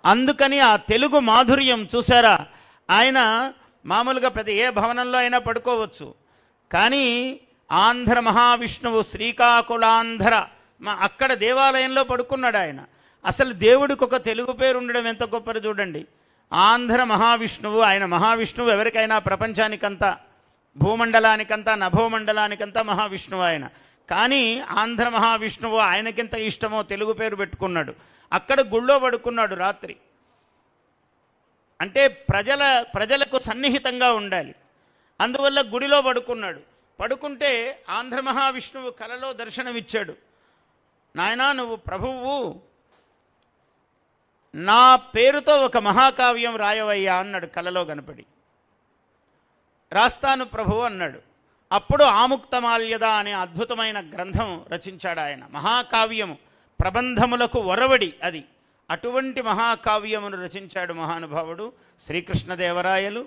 అందుకని ఆ తెలుగు మాధుర్యం చూసారా, ఆయన మామూలుగా ప్రతి ఏ భవనంలో అయినా పడుకోవచ్చు, కానీ ఆంధ్ర మహావిష్ణువు శ్రీకాకుళాంధ్ర అక్కడ దేవాలయంలో పడుకున్నాడు ఆయన. అసలు దేవుడికి ఒక తెలుగు పేరు ఉండడం ఎంత గొప్పది చూడండి. ఆంధ్ర మహావిష్ణువు, ఆయన మహావిష్ణువు ఎవరికైనా ప్రపంచానికంతా, భూమండలానికంతా నభోమండలానికంతా మహావిష్ణువు ఆయన. కానీ ఆంధ్ర మహావిష్ణువు ఆయనకింత ఇష్టమో తెలుగు పేరు పెట్టుకున్నాడు. అక్కడ గుళ్ళో పడుకున్నాడు రాత్రి. అంటే ప్రజలకు సన్నిహితంగా ఉండాలి, అందువల్ల గుడిలో పడుకున్నాడు. పడుకుంటే ఆంధ్ర మహావిష్ణువు కలలో దర్శనమిచ్చాడు. నాయనా, నువ్వు ప్రభువు, నా పేరుతో ఒక మహాకావ్యం రాయవయ్యా అన్నాడు కలలో కనపడి. రాస్తాను ప్రభువు అన్నాడు. అప్పుడు ఆముక్తమాల్యద అనే అద్భుతమైన గ్రంథం రచించాడు ఆయన. మహాకావ్యము, ప్రబంధములకు ఒరవడి అది. అటువంటి మహాకావ్యమును రచించాడు మహానుభావుడు శ్రీకృష్ణదేవరాయలు.